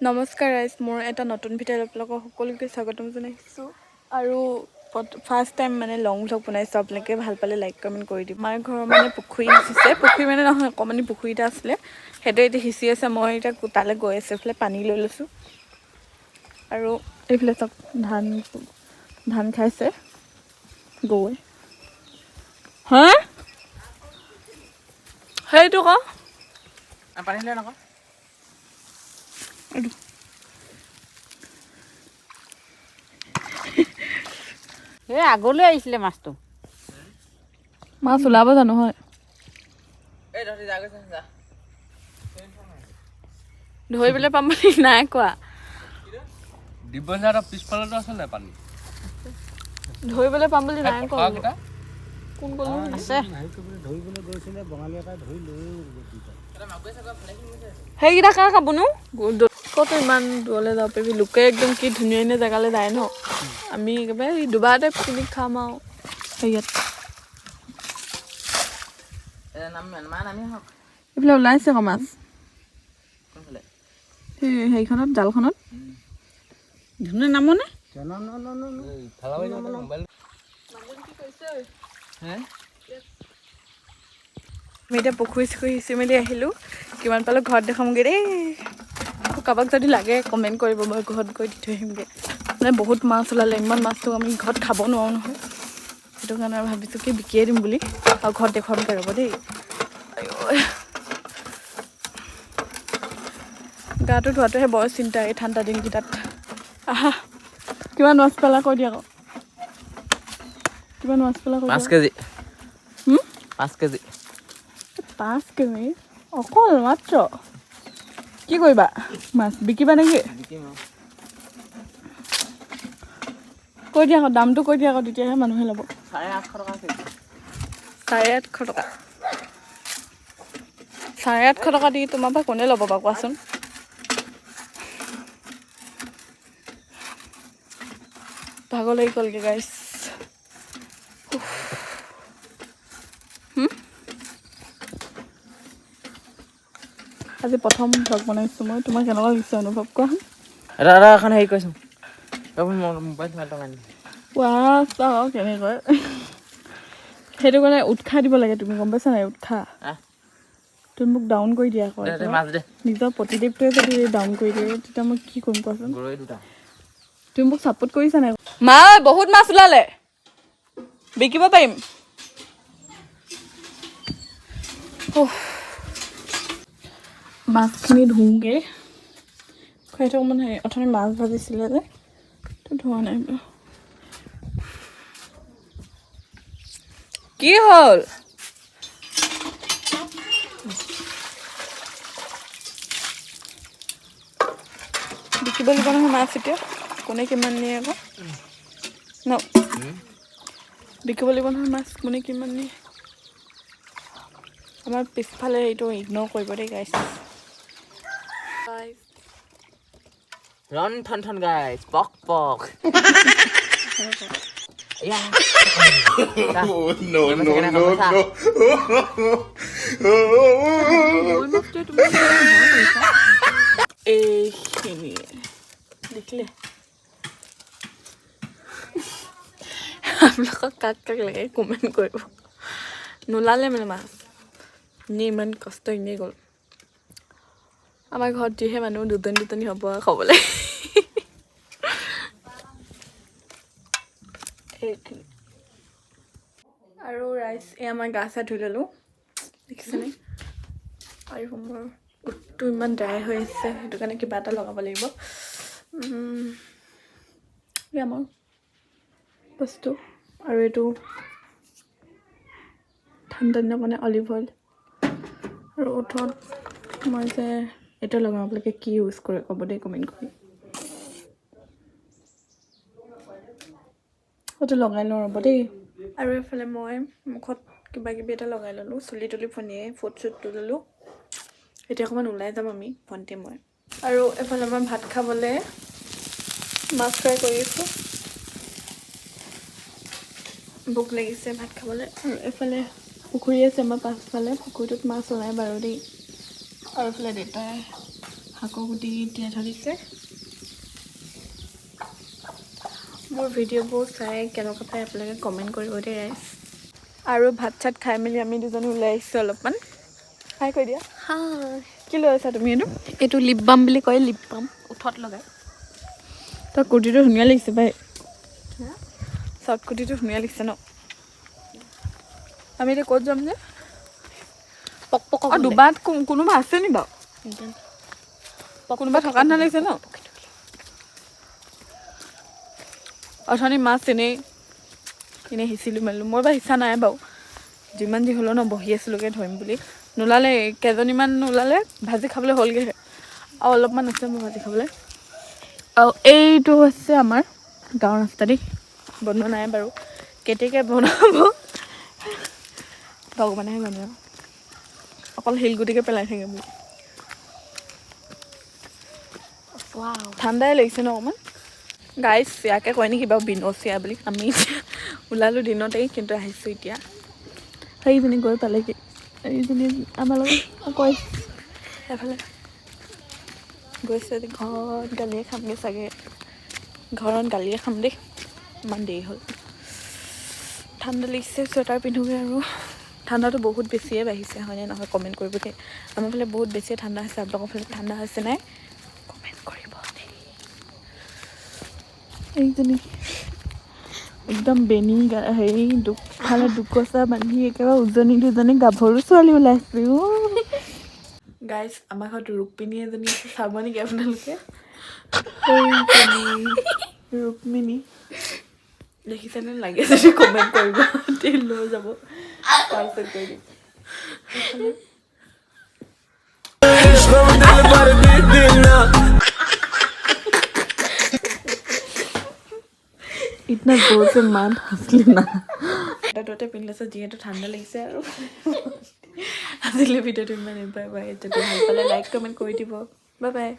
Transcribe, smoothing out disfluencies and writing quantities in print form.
নমস্কাৰ গাইজ, মোৰ এটা নতুন ভিডিঅ'ত আপোনালোকক সকলোকে স্বাগতম জনাইছোঁ আৰু ফাৰ্ষ্ট টাইম মানে লং ভ্লগ বনাইছোঁ। আপোনালোকে ভাল পালে লাইক কমেণ্ট কৰি দিব। আমাৰ ঘৰৰ মানে পুখুৰী সিঁচিছে, পুখুৰী মানে নহয় অকণমানি পুখুৰী এটা আছিলে, সেইটো এতিয়া সিঁচি আছে। মই এতিয়া তালৈ গৈ আছোঁ, এইফালে পানী লৈ লৈছোঁ আৰু এইফালে চব ধান খাইছে গৰুৱে। হা সেইটো ক পানী লৈ নক এই আগলৈ আহিছিলে মাছটো। মাছ ওলাব জানো হয়? ধৰিবলৈ পাম বুলি নাই কোৱা। দিব্যঞ্জাৰ পিছফালতো আছে নাই পানী? ধৰিবলৈ পাম বুলি নাই কোৱা। কোন কোন আছে সেইকেইটা কাৰ খাবনো? ক'তো ইমান দূৰলৈ যাব পাৰিবি? লোকে একদম কি ধুনীয়া ধুনীয়া জেগালৈ যায় ন, আমি একেবাৰে দুবাৰতে পিকনিক খাম আৰু হেৰিয়াত। এইফালে ওলাইছে আকৌ মাছ, সেই হেৰিখনত জালখনত ধুনীয়া নামনে। আমি এতিয়া পুখুৰী চুখুৰী সিঁচি মেলি আহিলোঁ। কিমান পালোঁ ঘৰত দেখামগৈ দেই। কাৰোবাক যদি লাগে কমেণ্ট কৰিব, মই ঘৰত গৈ দি থৈ আহিমগৈ। মানে বহুত মাছ ওলালে, ইমান মাছটো আমি ঘৰত খাব নোৱাৰোঁ নহয়, সেইটো কাৰণে আৰু ভাবিছোঁ কি বিকিয়ে দিম বুলি, আৰু ঘৰত দেখুৱামগৈ ৰ'ব দেই। গাটো ধোৱাটোহে বৰ চিন্তা এই ঠাণ্ডা দিনকেইটাত। আহা, কিমান মাছ পালা কৈ দিয়া আকৌ। কিমান মাছ পালা কৈ দিয়া। 5 কেজি। 5 কেজি। 5 কেজি অকল মাত্ৰ? কি কৰিবা? মাছ বিকিবা নেকি? কৈ দিয়া আকৌ, দামটো কৈ দিয়া আকৌ, তেতিয়াহে মানুহে ল'ব। 850 টকা কেজি। 850 টকা। 850 টকা দি তোমাৰ পৰা কোনে ল'ব বাৰু কোৱাচোন? ভাগৰ লাগি গ'লগৈ গাইছ। আজি প্ৰথম ভ্লগ বনাইছোঁ মই, তোমাৰ কেনেকুৱা লাগিছে অনুভৱ কোৱা? এটা এখন হেৰি কৰিছোঁ, মোবাইল ভাল টকা নি চাওঁ কেনেকৈ সেইটো কাৰণে উৎসাহ দিব লাগে তুমি, গম পাইছা নাই? উৎসাহ তুমি মোক ডাউন কৰি দিয়া আকৌ। নিজৰ প্ৰতিদেৱটোৱে যদি ডাউন কৰি দিয়ে তেতিয়া মই কি কৰিম কোৱাচোন? তুমি মোক ছাপোৰ্ট কৰিছা নাই? মা বহুত মাছ ওলালে, বিকিব পাৰিম। মাছখিনি ধুওঁগৈ, খুৱাই থওঁ মানে অথনি মাছ ভাজিছিলে যে, ধোৱা নাই। কি হ'ল? বিকিব লাগিব নহয় মাছ এতিয়া, কোনে কিমান নিয়ে আকৌ ন? বিকিব লাগিব নহয় মাছ, কোনে কিমান নিয়ে। আমাৰ পিছফালে এইটো ইগন'ৰ কৰিব দেই গাইছ। ৰন ঠন ঠন গাইছ, পক পক। No, no, no, no. এইখিনি দেখিলে আপোনালোকক কাক কাক লাগে কমেণ্ট কৰিব। নোলালে মানে মাছ, এনেই ইমান কষ্ট এনেই গ'ল। আমাৰ ঘৰত যিহে মানুহ দুজনী হ'ব আৰু খাবলৈ। এইখিনি আৰু ৰাইচ, এই আমাৰ গা চা ধুই ল'লোঁ, দেখিছেনে? আৰু মোৰ উঠটো ইমান ড্ৰাই হৈ আছে, সেইটো কাৰণে কিবা এটা লগাব লাগিব। এই আমাৰ বস্তু, আৰু এইটো ঠাণ্ডা দিনৰ কাৰণে অলিভ অইল। আৰু ওঠত মই যে এইটো লগাওঁ, আপোনালোকে কি ইউজ কৰে ক'ব দেই কমেণ্ট কৰি। এইটো লগাই লওঁ ৰ'ব দেই। আৰু এইফালে মই মুখত কিবা কিবি এটা লগাই ল'লোঁ, চুলি তুলি ফনিয়ে ফুট চুটটো ল'লোঁ। এতিয়া অকণমান ওলাই যাম আমি, ভণ্টি মই। আৰু এফালে মই ভাত খাবলৈ মাছ ফ্ৰাই কৰি আছোঁ, ভোক লাগিছে ভাত খাবলৈ। আৰু এফালে পুখুৰী আছে আমাৰ পাছফালে, পুখুৰীটোত মাছ ওলাই বাৰু দেই। আৰু এইফালে দেউতাই শাকৰ গুটি তিয়াই থৈ দিছে মোৰ ভিডিঅ'বোৰ চাই কেনেকুৱা পাই আপোনালোকে কমেণ্ট কৰিব দেই গাইছ আৰু ভাত চাত খাই মেলি আমি দুজনী ওলাই আহিছোঁ অলপমান হাই কৈ দিয়া হাই কি লৈ আছা তুমি এইটো লিপ বাম বুলি কয় লিপ বাম উঠত লগাই তই কুৰ্তিটো ধুনীয়া লাগিছে ভাই চৰ্ট কুৰ্তিটো ধুনীয়া লাগিছে ন আমি এতিয়া ক'ত যাম যে পক পক আৰু দুবাত কোনোবা আছে নি বাৰু কোনোবা থকা নিচিনা লাগিছে ন অথনি মাছ এনেই সিঁচিলোঁ মেলিলোঁ মই বাৰু সিঁচা নাই বাৰু যিমান যি হ'লেও ন বহি আছিলোঁগৈ ধৰিম বুলি নোলালে কেইজনীমান ওলালে ভাজি খাবলৈ হ'লগৈহে আৰু অলপমান আছে মোৰ ভাজি খাবলৈ আৰু এইটো হৈছে আমাৰ গাঁৱৰ ৰাস্তা দেই বনোৱা নাই বাৰু কেতিয়াকৈ বনাব ভগৱানেহে জানে আৰু অকল শিলগুটিকে পেলাই থাকে বুলি ঠাণ্ডাই লাগিছে ন অকণমান গাইছ ইয়াকে কয় নেকি বাৰু বিনচীয়া বুলি আমি ওলালোঁ দিনতেই কিন্তু আহিছোঁ এতিয়া সেইজনী গৈ পালেগৈ এইজনী আমাৰ লগত কয় এফালে গৈছে ঘৰত গালিয়ে খামগৈ চাগে ঘৰত গালিয়ে খাম দেই ইমান দেৰি হ'ল ঠাণ্ডা লাগিছে চুৱেটাৰ পিন্ধোগৈ আৰু ঠাণ্ডাটো বহুত বেছিয়ে বাঢ়িছে হয়নে নহয় কমেণ্ট কৰিব দেই আমাৰ ফালে বহুত বেছিয়ে ঠাণ্ডা হৈছে আপোনালোকৰ ফালে ঠাণ্ডা হৈছে নাই কমেণ্ট কৰিব দেই এইজনী একদম বেনি হেৰি দুফালে দুকচা বান্ধি একেবাৰে উজনি দুজনী গাভৰু ছোৱালী ওলাইছে গাইজ আমাৰ ঘৰত ৰুক্মিণী এজনী আছে চাব নেকি আপোনালোকে ৰুক্মিণী দেখিছেনে লাগে যদি কমেণ্ট কৰিব লৈ যাব তাৰপিছত কৈ দিম इतना जोर से मान हंसली ना टोटे पिंधले से जिहेतु ঠাণ্ডা লাগিছে আৰু আজিলে ভিডিঅ'টো ইমানেই বাই বাই যদি ভাল পালে লাইক কমেণ্ট কৰি দিব বাই বাই